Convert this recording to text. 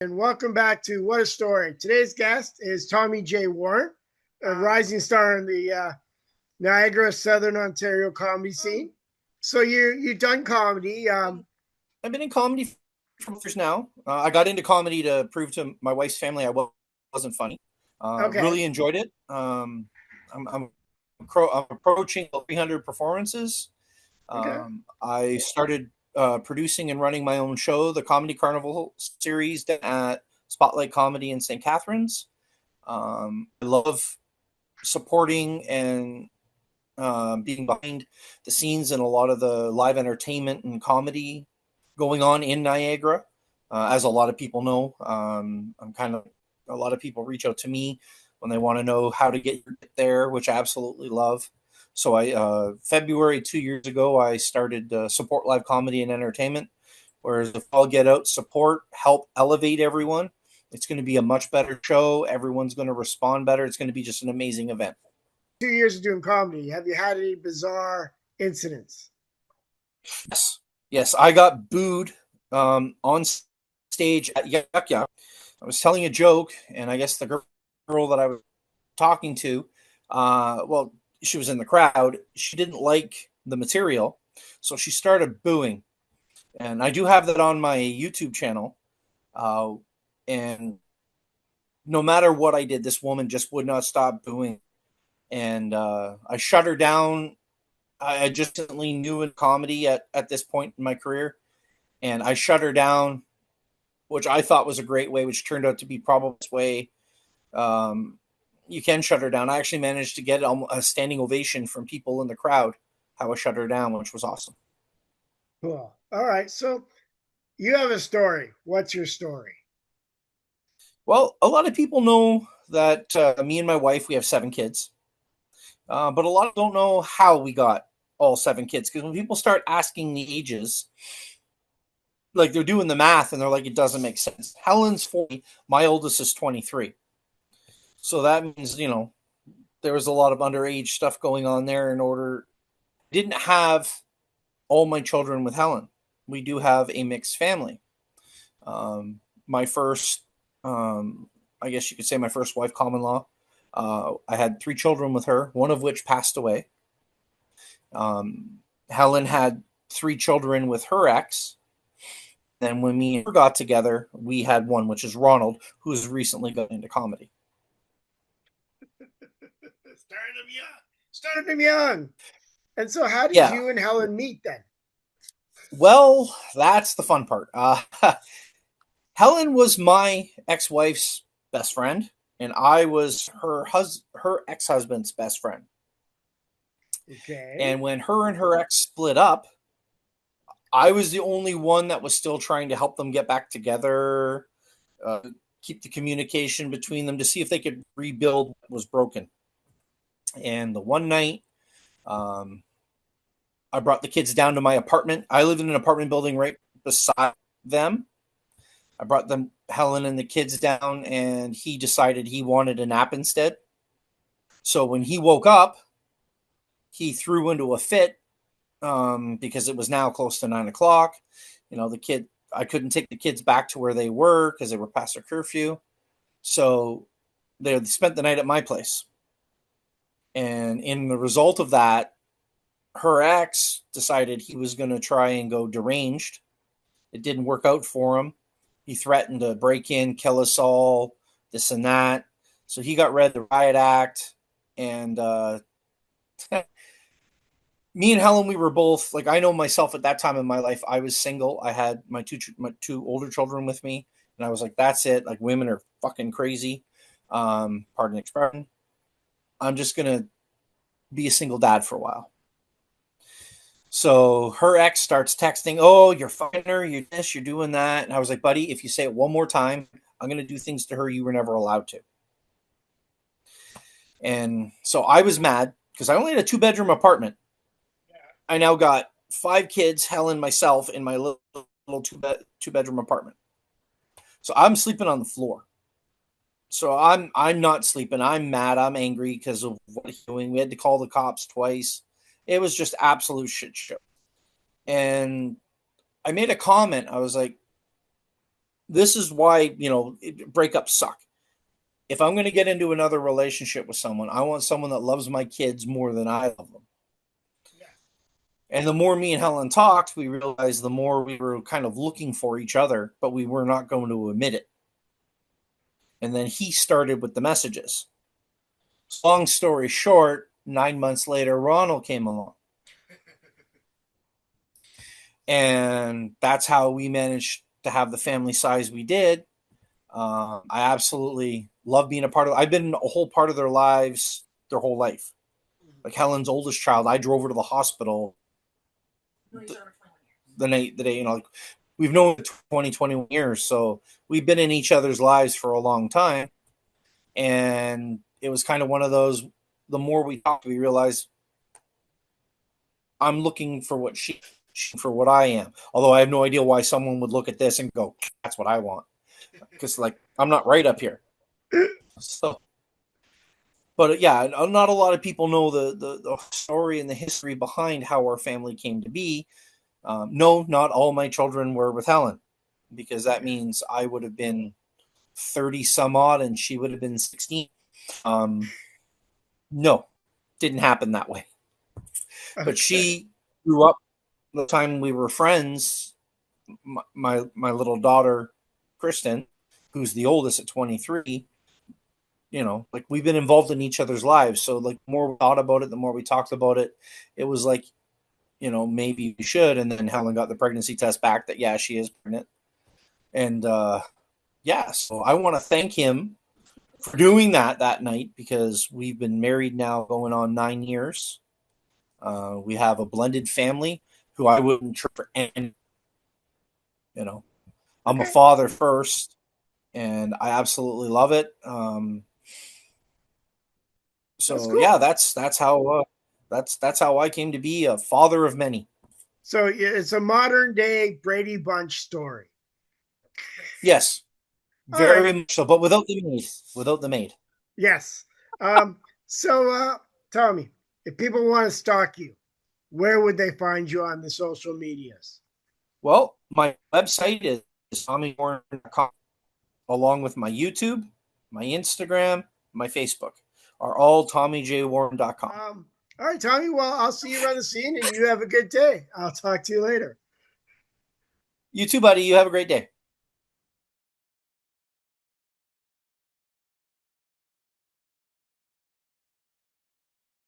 And welcome back to What a Story. Today's guest is Tommy J. Warren, a rising star in the Niagara, Southern Ontario comedy scene. So you've done comedy. I've been in comedy for years now. I got into comedy to prove to my wife's family I wasn't funny. Okay, Really enjoyed it. I'm approaching 300 performances. okay, I started producing and running my own show, the Comedy Carnival series at Spotlight Comedy in St. Catharines. I love supporting and being behind the scenes and a lot of the live entertainment and comedy going on in Niagara. As a lot of people know, I'm kind of a lot of people reach out to me when they want to know how to get there, which I absolutely love. So February 2 years ago, I started Support Live Comedy and Entertainment. Whereas if I'll get out, support, help elevate everyone, it's going to be a much better show. Everyone's going to respond better. It's going to be just an amazing event. 2 years of doing comedy. Have you had any bizarre incidents? Yes, yes, I got booed on stage at Yuck Yuck. I was telling a joke, and I guess the girl that I was talking to, well, she was in the crowd. She didn't like the material, so she started booing. And I do have that on my YouTube channel. Uh, and no matter what I did, this woman just would not stop booing. And I shut her down. I just recently knew in comedy at this point in my career, and I shut her down, which I thought was a great way, which turned out to be probably this way. Um, you can shut her down. I actually managed to get a standing ovation from people in the crowd. How I shut her down, which was awesome. Cool. All right. So you have a story. What's your story? Well, a lot of people know that me and my wife we have 7 kids, but a lot don't know how we got all 7 kids. Because when people start asking the ages, like they're doing the math and they're like, it doesn't make sense. Helen's 40, my oldest is 23. So that means, there was a lot of underage stuff going on there in order. Didn't have all my children with Helen. We do have a mixed family. My first, I guess you could say my first wife, common law, I had 3 children with her, one of which passed away. Helen had 3 children with her ex. Then when me and her got together, we had one, which is Ronald, who's recently got into comedy. Started them young. Started them young. And so, how did Yeah. you and Helen meet then? Well, that's the fun part. Helen was my ex-wife's best friend, and I was her ex-husband's best friend. Okay. And when her and her ex split up, I was the only one that was still trying to help them get back together, uh, keep the communication between them to see if they could rebuild what was broken. And the one night, um, I brought the kids down to my apartment. I lived in an apartment building right beside them. I brought them, Helen and the kids down, and he decided he wanted a nap instead. So when he woke up, he threw into a fit because it was now close to 9 o'clock. I couldn't take the kids back to where they were because they were past their curfew. So they spent the night at my place. And in the result of that, her ex decided he was going to try and go deranged. It didn't work out for him. He threatened to break in, kill us all, this and that. So he got read the riot act. And me and Helen, we were both like, I know myself at that time in my life, I was single. I had my two older children with me, and I was like, that's it. Like, women are fucking crazy. Pardon the expression. I'm just gonna be a single dad for a while. So her ex starts texting, "Oh, you're fucking her. You're this. You're doing that." And I was like, "Buddy, if you say it one more time, I'm gonna do things to her you were never allowed to." And so I was mad because I only had a 2 bedroom apartment. I now got 5 kids, Helen, myself, in my little two bedroom apartment. So I'm sleeping on the floor. So I'm not sleeping. I'm mad. I'm angry because of what he's doing. We had to call the cops twice. It was just absolute shit show. And I made a comment. I was like, this is why, breakups suck. If I'm going to get into another relationship with someone, I want someone that loves my kids more than I love them. Yeah. And the more me and Helen talked, we realized the more we were kind of looking for each other, but we were not going to admit it. And then he started with the messages. Long story short, 9 months later, Ronald came along. And that's how we managed to have the family size we did. I absolutely love being a part of. I've been a whole part of their lives, their whole life. Like Helen's oldest child, I drove her to the hospital the day, like we've known 20, 21 years, so we've been in each other's lives for a long time. And it was kind of one of those. The more we talked, we realized I'm looking for what for what I am. Although I have no idea why someone would look at this and go, "That's what I want," because like I'm not right up here. So, but yeah, not a lot of people know the story and the history behind how our family came to be. No, not all my children were with Helen, because that means I would have been 30 some odd and she would have been 16. No, didn't happen that way. Okay. But she grew up the time we were friends. My little daughter, Kristen, who's the oldest at 23, like we've been involved in each other's lives. So like the more we thought about it, the more we talked about it, it was like, maybe we should. And then Helen got the pregnancy test back that, yeah, she is pregnant. And yeah, so I want to thank him for doing that night, because we've been married now going on 9 years. We have a blended family who I wouldn't trade for any. I'm a father first, and I absolutely love it. That's So cool. yeah, that's how I came to be a father of many. So it's a modern day Brady Bunch story. Yes, All right. very much so, but without the maid. Without the maid. Yes. So tell me, if people want to stalk you, where would they find you on the social medias? Well, my website is TommyWarren.com, along with my YouTube, my Instagram, my Facebook are all TommyJWarren.com. All right, Tommy. Well, I'll see you around the scene and you have a good day. I'll talk to you later. You too, buddy. You have a great day.